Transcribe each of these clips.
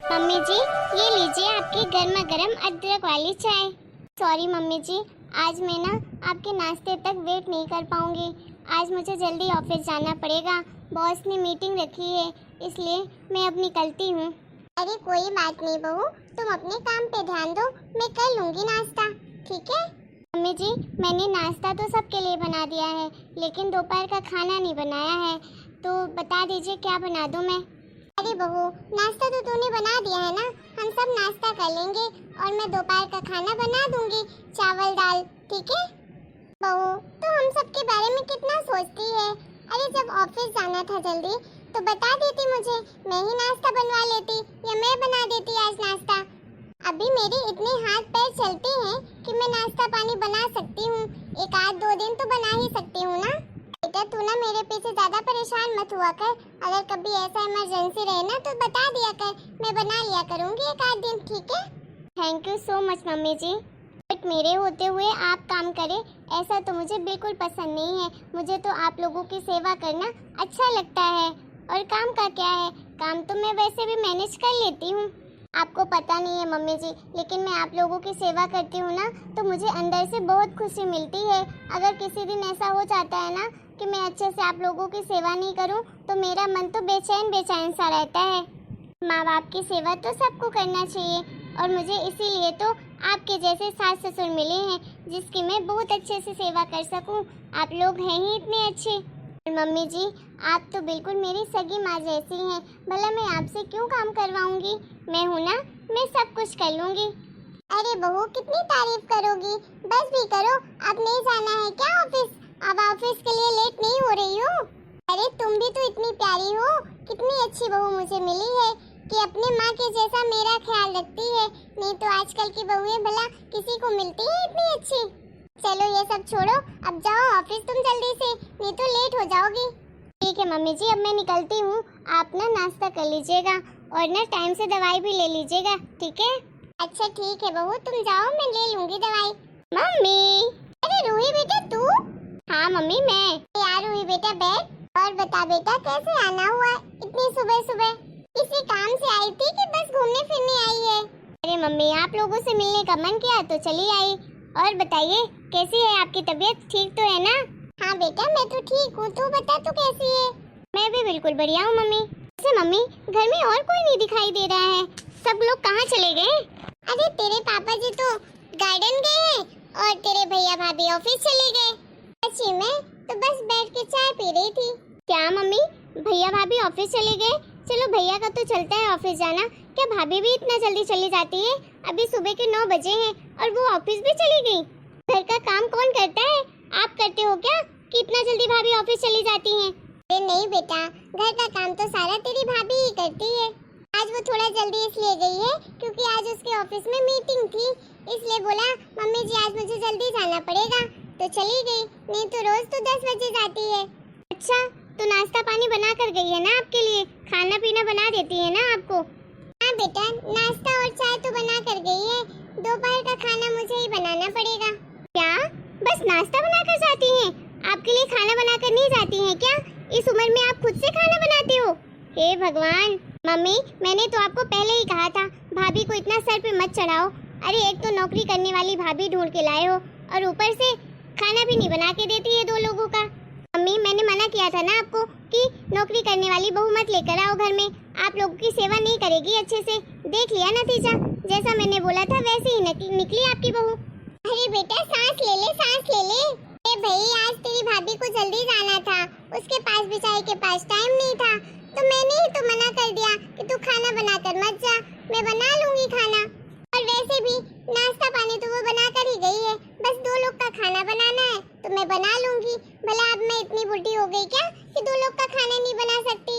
Mummy जी, ये लीजिए आपकी गर्मा गर्म अदरक वाली चाय। सॉरी मम्मी जी, आज मैं ना आपके नाश्ते तक वेट नहीं कर पाऊंगी। आज मुझे जल्दी ऑफिस जाना पड़ेगा। बॉस ने मीटिंग रखी है, इसलिए मैं अब निकलती हूँ। अरे कोई बात नहीं बहू, तुम अपने काम पे ध्यान दो, मैं कर लूँगी नाश्ता, ठीक है? मम्मी जी, मैंने नाश्ता तो सबके लिए बना दिया है, लेकिन दोपहर का खाना नहीं बनाया है, तो बता दीजिए क्या बना दूँ मैं? अरे बहू, नाश्ता तो तूने बना दिया है ना, हम सब नाश्ता कर लेंगे और मैं दोपहर का खाना बना दूंगी, चावल दाल, ठीक है? बहू, तो हम सबके बारे में कितना सोचती है। अरे जब ऑफिस जाना था जल्दी तो बता देती मुझे, मैं ही नाश्ता बनवा लेती या मैं बना देती आज नाश्ता। अभी मेरे इतने हाथ पैर चलते हैं कि मैं नाश्ता पानी बना सकती हूँ, एक आध दो दिन तो बना ही सकती हूँ ना। बेटा तू ना मेरे पीछे ज्यादा परेशान मत हुआ कर, अगर कभी ऐसा इमरजेंसी रहे ना तो बता दिया कर, मैं बना लिया करूँगी एक आध दिन, ठीक है? Thank you so much mummy ji, but मेरे होते हुए आप काम करें ऐसा तो मुझे बिल्कुल पसंद नहीं है। मुझे तो आप लोगों की सेवा करना अच्छा लगता है, और काम का क्या है, काम तो मैं वैसे भी मैनेज कर लेती हूँ। आपको पता नहीं है मम्मी जी, लेकिन मैं आप लोगों की सेवा करती हूँ ना तो मुझे अंदर से बहुत खुशी मिलती है। अगर किसी दिन ऐसा हो जाता है ना कि मैं अच्छे से आप लोगों की सेवा नहीं करूँ तो मेरा मन तो बेचैन बेचैन सा रहता है। माँ बाप की सेवा तो सबको करना चाहिए, और मुझे इसीलिए तो आपके जैसे सास ससुर मिले हैं जिसकी मैं बहुत अच्छे से सेवा कर सकूं। आप लोग हैं ही इतने अच्छे। और मम्मी जी, आप तो बिल्कुल मेरी सगी माँ जैसी हैं, भला मैं आपसे क्यों काम करवाऊंगी? मैं हूँ ना, मैं सब कुछ कर लूँगी। अरे बहू, कितनी तारीफ करोगी, बस भी करो। अब नहीं जाना है क्या ऑफिस? अब ऑफिस के लिए लेट नहीं हो रही हो? अरे तुम भी तो इतनी प्यारी हो, कितनी अच्छी बहू मुझे मिली है कि अपने माँ के जैसा मेरा ख्याल रखती है। नहीं तो आजकल की बहुएं भला किसी को मिलती है इतनी अच्छी? चलो ये सब छोड़ो, अब जाओ ऑफिस तुम जल्दी से, नहीं तो लेट हो जाओगी। ठीक है मम्मी जी, अब मैं निकलती हूँ। आप ना नाश्ता कर लीजिएगा और ना टाइम से दवाई भी ले लीजिएगा, ठीक है? अच्छा ठीक है बहू, तुम जाओ, मैं ले लूंगी दवाई। मम्मी! अरे रूही बेटा तू? हाँ मम्मी मैं। यार रूही बेटा बैठ और बता बेटा, कैसे आना हुआ इतनी सुबह सुबह? किसी काम से आई थी कि बस घूमने फिरने आई है? अरे मम्मी, आप लोगों से मिलने का मन किया तो चली आई। और बताइए, कैसी है आपकी तबीयत? ठीक तो है ना? हाँ बेटा, मैं तो ठीक हूँ, तू बता तू कैसी है? मैं भी बिल्कुल बढ़िया हूँ मम्मी। वैसे मम्मी, घर में और कोई नहीं दिखाई दे रहा है, सब लोग कहाँ चले गए? अरे तेरे पापा जी तो गार्डन गए हैं और तेरे भैया भाभी ऑफिस चले गए। अच्छी मैं तो बस बैठ के चाय पी रही थी। क्या मम्मी, भैया भाभी ऑफिस चले गए? चलो भैया का तो चलता है ऑफिस जाना, क्या भाभी भी इतना जल्दी चली जाती है? अभी सुबह के 9 बजे हैं और वो ऑफिस भी चली गई। घर का काम कौन करता है? आप करते हो क्या कि इतना जल्दी भाभी ऑफिस चली जाती हैं? अरे नहीं बेटा, घर का काम तो सारा तेरी भाभी ही करती है। आज वो थोड़ा जल्दी इसलिए गई है क्योंकि आज उसके ऑफिस में मीटिंग थी, इसलिए बोला मम्मी जी आज मुझे जल्दी जाना पड़ेगा, तो चली गई। नहीं तो रोज तो 10 बजे जाती है। अच्छा, तो नाश्ता पानी बना कर गई है ना आपके लिए? खाना पीना बना देती है ना आपको? हाँ बेटा, नाश्ता और चाय तो बना कर गई है, दोपहर का खाना मुझे ही बनाना पड़ेगा। क्या बस नाश्ता बना कर जाती हैं? आपके लिए खाना बना कर नहीं जाती हैं क्या? इस उम्र में आप खुद से खाना बनाते हो? हे भगवान! मम्मी, मैंने तो आपको पहले ही कहा था, भाभी को इतना सर पे मत चढ़ाओ। अरे एक तो नौकरी करने वाली भाभी ढूंढ के लाए हो और ऊपर से खाना भी नहीं बना के देती है 2 लोगों का। मम्मी, मैंने मना किया था ना आपको कि नौकरी करने वाली बहू मत लेकर आओ घर में, आप लोगों की सेवा नहीं करेगी अच्छे से। देख लिया नतीजा, जैसा मैंने बोला था वैसे ही निकली आपकी बहू। अरे बेटा सांस ले ले, सांस ले ले। अरे भाई, आज तेरी भाभी को जल्दी जाना था, उसके पास बेचारी के पास टाइम नहीं था, तो मैंने ही तो मना कर दिया कि तू खाना बनाकर मत जा, मैं बना लूंगी खाना। और वैसे भी नाश्ता पानी तो वो बना कर ही गई है, बस 2 लोग का खाना बनाना है तो मैं बना लूंगी। भला अब मैं इतनी बुढ़ी हो गई क्या कि 2 लोग का खाना नहीं बना सकती?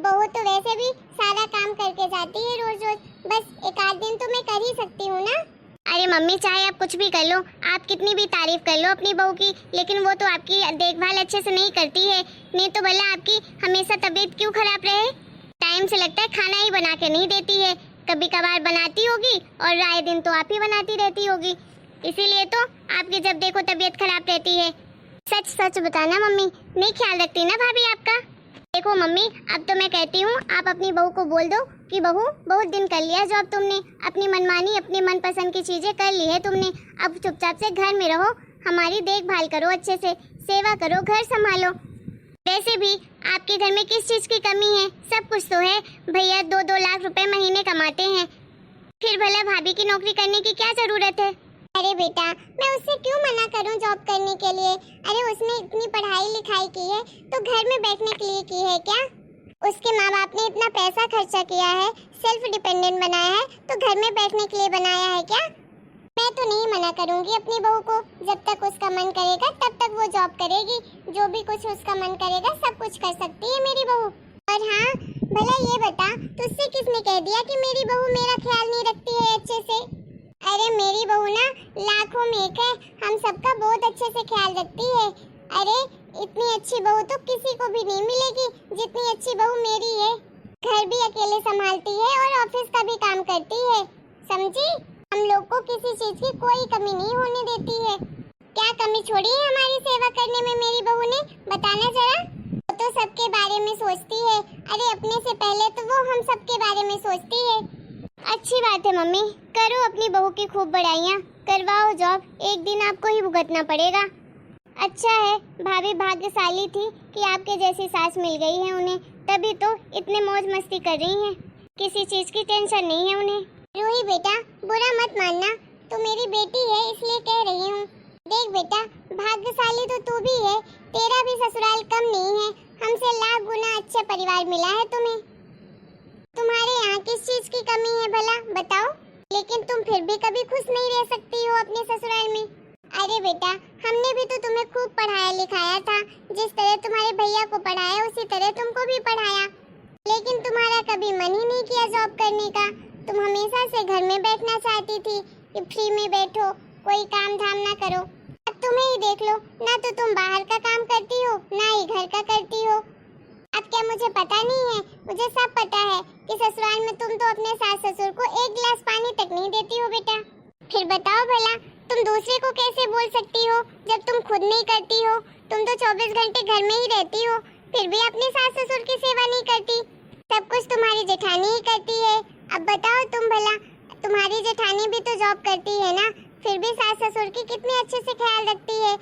बहू तो वैसे भी सारा काम करके जाती है रोज रोज, बस एक आध दिन तो मैं कर ही सकती हूँ ना। अरे मम्मी, चाहे आप कुछ भी कर लो, आप कितनी भी तारीफ कर लो अपनी बहू की, लेकिन वो तो आपकी देखभाल अच्छे से नहीं करती है। नहीं तो भला आपकी हमेशा तबीयत क्यों खराब रहे? टाइम से लगता है खाना ही बना के नहीं देती है, कभी कभार बनाती होगी और आए दिन तो आप ही बनाती रहती होगी, इसीलिए तो आपकी जब देखो तबीयत खराब रहती है। सच सच बताना मम्मी, नहीं ख्याल रखती ना भाभी आपका? देखो मम्मी, अब तो मैं कहती हूँ आप अपनी बहू को बोल दो कि बहू बहुत दिन कर लिया जॉब तुमने, अपनी मनमानी अपनी मनपसंद की चीजें कर ली है तुमने। अब चुपचाप से घर में रहो, हमारी देखभाल करो, अच्छे से सेवा करो, घर संभालो। वैसे भी आपके घर में किस चीज की कमी है? सब कुछ तो है। भैया 2-2 लाख रुपए महीने कमाते हैं, फिर भला भाभी की नौकरी करने की क्या जरूरत है? अरे बेटा, मैं उससे क्यों मना करूं जॉब करने के लिए? अरे उसने इतनी पढ़ाई लिखाई की है तो घर में बैठने के लिए की है क्या? उसके माँ बाप ने इतना पैसा खर्चा किया है, सेल्फ डिपेंडेंट बनाया है, तो घर में बैठने के लिए बनाया है क्या? मैं तो नहीं मना करूंगी अपनी बहू को। जब तक उसका मन करेगा तब तक वो जॉब करेगी। जो भी कुछ उसका मन करेगा सब कुछ कर सकती है मेरी बहू। और हाँ, भला ये बता, तुझसे किसने कह दिया कि मेरी बहू मेरा ख्याल नहीं रखती है अच्छे से? अरे मेरी बहू ना लाखों में एक है, हम सबका बहुत अच्छे से ख्याल रखती है। अरे इतनी अच्छी बहू तो किसी को भी नहीं मिलेगी जितनी अच्छी बहू मेरी है। घर भी अकेले संभालती है और ऑफिस का भी काम करती है, समझी? हम लोग को किसी चीज की कोई कमी नहीं होने देती है। क्या कमी छोड़ी है हमारी सेवा करने में मेरी बहू ने? बताना जरा। वो तो सबके बारे में सोचती है। अरे अपने से पहले तो वो हम सबके बारे में सोचती है। अच्छी बात है मम्मी, करो अपनी बहू की खूब बड़ाइयाँ, करवाओ जॉब, एक दिन आपको ही भुगतना पड़ेगा। अच्छा है भाभी भाग्यशाली थी कि आपके जैसी सास मिल गई है उन्हें, तभी तो इतने मौज मस्ती कर रही हैं, किसी चीज की टेंशन नहीं है उन्हें। रूही बेटा, बुरा मत मानना, तू मेरी बेटी है इसलिए कह रही हूँ। देख बेटा, भाग्यशाली तो तू भी है, तेरा भी ससुराल कम नहीं है, हमसे लाख गुना अच्छा परिवार मिला है तुम्हें। तुम्हारे यहाँ किस चीज की कमी है भला बताओ? लेकिन तुम फिर भी कभी खुश नहीं रह सकती हो अपने ससुराल में। अरे बेटा, हमने भी तो तुम्हें खूब पढ़ाया लिखाया था, जिस तरह तुम्हारे भैया को पढ़ाया उसी तरह तुमको भी पढ़ाया, लेकिन तुम्हारा कभी मन ही नहीं किया जॉब करने का। तुम हमेशा से घर में बैठना चाहती थी कि फ्री में बैठो, कोई काम धाम ना करो। अब तुम्हें ही देख लो, ना तो तुम बाहर का काम करती हो ना ही घर का करती हो। अब क्या मुझे पता नहीं है? मुझे सब पता है कि ससुराल में तुम तो अपने सास ससुर को एक गिलास पानी तक नहीं देती हो बेटा। फिर बताओ भला, तुम दूसरे को कैसे बोल सकती हो जब तुम खुद नहीं करती हो? तुम तो 24 घंटे घर में ही रहती हो, फिर भी अपने सास ससुर की सेवा नहीं करती। सब कुछ तुम्हारी जेठानी ही करती है। अब बताओ तुम भला, तुम्हारी जेठानी भी तो जॉब करती है ना, फिर भी सास ससुर की कितने अच्छे से ख्याल रखती है,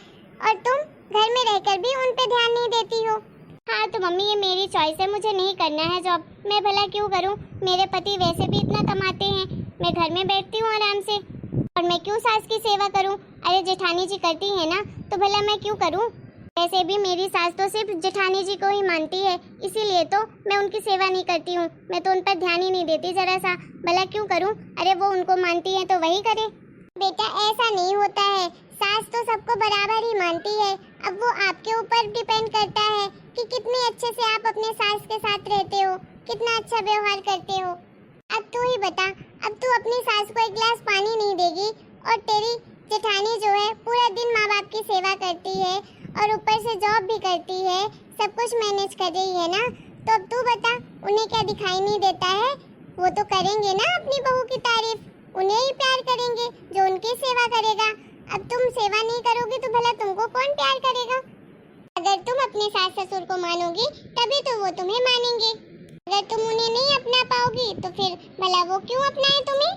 और तुम घर में रहकर भी उन पे ध्यान नहीं देती हो। हाँ तो मम्मी, ये मेरी चॉइस है, मुझे नहीं करना है जॉब। मैं भला क्यों करूँ? मेरे पति वैसे भी इतना कमाते हैं, मैं घर में बैठती हूँ आराम से, और मैं क्यों सास की सेवा करूँ? अरे जेठानी जी करती है ना, तो भला मैं क्यों करूँ? वैसे भी मेरी सास तो सिर्फ जेठानी जी को ही मानती है, इसीलिए तो मैं उनकी सेवा नहीं करती हूँ। मैं तो उन पर ध्यान ही नहीं देती जरा सा, भला क्यों करूँ? अरे वो उनको मानती है तो वही करे। बेटा ऐसा नहीं होता है, सास तो सबको बराबर ही मानती है। अब वो आपके ऊपर डिपेंड करता है कि कितने अच्छे से आप अपने सास के साथ रहते हो, कितना अच्छा व्यवहार करते हो। अब तू ही बता, अब तू अपनी सास को एक गिलास पानी नहीं देगी, और तेरी जेठानी जो है पूरा दिन माँ बाप की सेवा करती है और ऊपर से जॉब भी करती है, सब कुछ मैनेज कर रही है ना, तो अब तू बता, उन्हें क्या दिखाई नहीं देता है? वो तो करेंगे ना अपनी बहू की तारीफ, उन्हें ही प्यार करेंगे जो उनकी सेवा करेगा। अब तुम सेवा नहीं करोगी तो भला तुमको कौन प्यार करेगा? अगर तुम अपने सास ससुर को मानोगी तभी तो वो तुम्हें मानेंगे। अगर तुम उन्हें नहीं अपना पाओगी तो फिर भला वो क्यों अपनाए तुम्हें?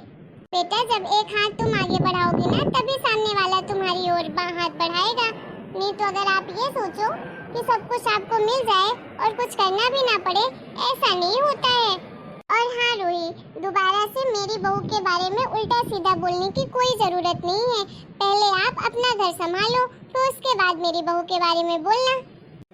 बेटा जब एक हाथ तुम आगे बढ़ाओगी ना, तभी सामने वाला तुम्हारी ओर हाथ बढ़ाएगा। नहीं तो अगर आप ये सोचो कि सब कुछ आपको मिल जाए और कुछ करना भी ना पड़े, ऐसा नहीं होता है। और हाँ रूही, दोबारा से मेरी बहू के बारे में उल्टा सीधा बोलने की कोई जरूरत नहीं है। पहले आप अपना घर संभालो, तो उसके बाद मेरी बहू के बारे में बोलना।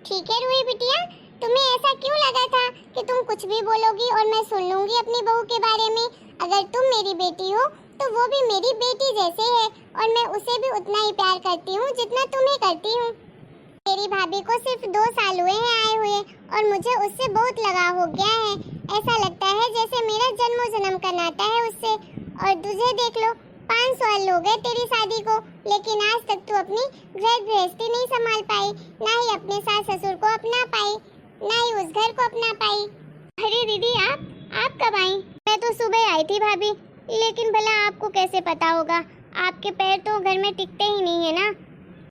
ठीक है रूही बिटिया, तुम्हें ऐसा क्यों लगा था कि तुम कुछ भी बोलोगी और मैं सुन लूंगी अपनी बहू के बारे में? अगर तुम मेरी बेटी हो तो वो भी मेरी बेटी जैसे है, और मैं उसे भी उतना ही प्यार करती हूँ जितना तुम्हें करती हूँ। मेरी भाभी को सिर्फ 2 साल हुए हैं आए हुए, और मुझे उससे बहुत लगाव हो गया है। ऐसा लगता है जैसे मेरा जन्मों जन्म का नाता है उससे। और तुझे देख लो, 5 साल हो गए तेरी शादी को, लेकिन आज तक तू अपनी घर गृहस्थी नहीं संभाल पाई, ना ही अपने सास ससुर को अपना पाई, ना ही उस घर को अपना पाई। अरे दीदी, आप कब आई? मैं तो सुबह आई थी भाभी, लेकिन भला आपको कैसे पता होगा? आपके पैर तो घर में टिकते ही नहीं है ना,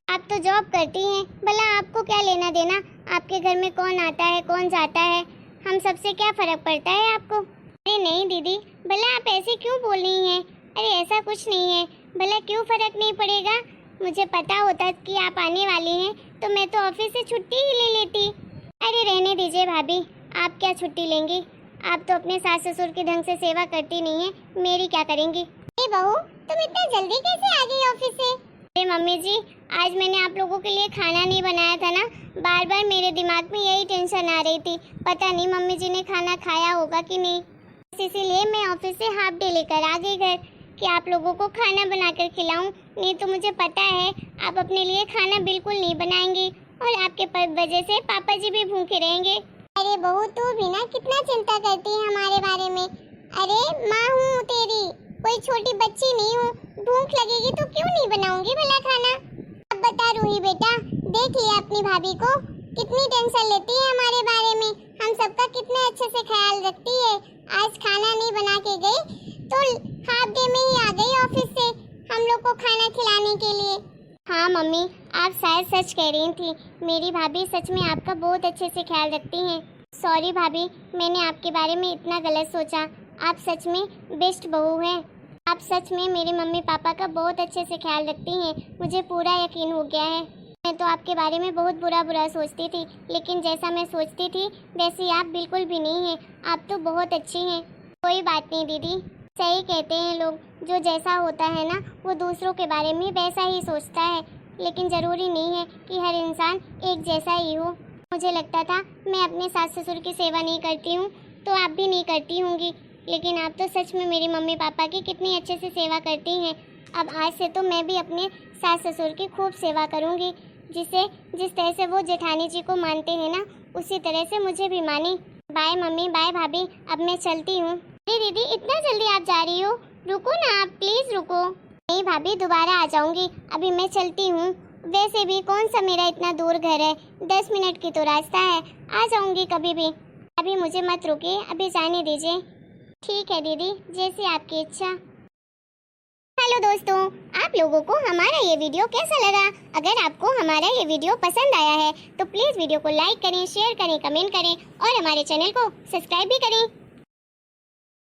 आप तो जॉब करती हैं, भला आपको क्या लेना देना? आपके घर में कौन आता है कौन जाता है, हम सबसे क्या फर्क पड़ता है आपको? अरे नहीं दीदी, भला आप ऐसे क्यों बोल रही हैं? अरे ऐसा कुछ नहीं है, भला क्यों फर्क नहीं पड़ेगा? मुझे पता होता कि आप आने वाली हैं तो मैं तो ऑफिस से छुट्टी ही ले लेती। अरे रहने दीजिए भाभी, आप क्या छुट्टी लेंगी? आप तो अपने सास ससुर की ढंग से सेवा करती नहीं है, मेरी क्या करेंगी? अरे बहू, तुम इतना जल्दी कैसे आ गई ऑफिस से? अरे मम्मी जी, आज मैंने आप लोगों के लिए खाना नहीं बनाया था ना, बार बार मेरे दिमाग में यही टेंशन आ रही थी, पता नहीं मम्मी जी ने खाना खाया होगा कि नहीं, इसीलिए मैं ऑफिस से हाफ डे लेकर आ गई घर कि आप लोगों को खाना बनाकर खिलाऊं। नहीं तो मुझे पता है आप अपने लिए खाना बिल्कुल नहीं बनाएंगे और आपके वजह से पापा जी भी भूखे रहेंगे। अरे बहू, तू भी ना कितना चिंता करती है हमारे बारे में। अरे माँ हूँ तेरी, कोई छोटी बच्ची नहीं हूँ। भूख लगेगी तो क्यों नहीं बनाऊंगी भला खाना? अब बता रूही बेटा, देख लिया अपनी भाभी को, कितनी टेंशन लेती है हमारे बारे में, हम सबका कितने अच्छे से ख्याल रखती है। आज खाना नहीं बना के गई तो हाफ डे में ही आ गई ऑफिस से हम लोग को खाना खिलाने के लिए। हाँ मम्मी, आप शायद सच कह रही थी, मेरी भाभी सच में आपका बहुत अच्छे से ख्याल रखती हैं। सॉरी भाभी, मैंने आपके बारे में इतना गलत सोचा। आप सच में बेस्ट बहू हैं। आप सच में मेरे मम्मी पापा का बहुत अच्छे से ख्याल रखती हैं, मुझे पूरा यकीन हो गया है। मैं तो आपके बारे में बहुत बुरा सोचती थी, लेकिन जैसा मैं सोचती थी वैसे आप बिल्कुल भी नहीं हैं। आप तो बहुत अच्छी हैं। कोई बात नहीं दीदी, सही कहते हैं लोग, जो जैसा होता है ना वो दूसरों के बारे में वैसा ही सोचता है, लेकिन ज़रूरी नहीं है कि हर इंसान एक जैसा ही हो। मुझे लगता था मैं अपने सास ससुर की सेवा नहीं करती हूँ तो आप भी नहीं करती होंगी, लेकिन आप तो सच में मेरी मम्मी पापा की कितनी अच्छे से सेवा करती हैं। अब आज से तो मैं भी अपने सास ससुर की खूब सेवा करूँगी, जिस तरह से वो जेठानी जी को मानते हैं ना, उसी तरह से मुझे भी माने। बाय मम्मी, बाय भाभी, अब मैं चलती हूँ। अरे दीदी, इतना जल्दी आप जा रही हो? रुको ना, आप प्लीज रुको। नहीं भाभी, दोबारा आ जाऊंगी, अभी मैं चलती हूँ। वैसे भी कौन सा मेरा इतना दूर घर है, 10 मिनट की तो रास्ता है, आ जाऊंगी कभी भी। अभी मुझे मत रोकिए, अभी जाने दीजिए। ठीक है दीदी, जैसी आपकी इच्छा। हेलो दोस्तों, आप लोगों को हमारा ये वीडियो कैसा लगा? अगर आपको हमारा ये वीडियो पसंद आया है तो प्लीज़ वीडियो को लाइक करें, शेयर करें, कमेंट करें और हमारे चैनल को सब्सक्राइब भी करें।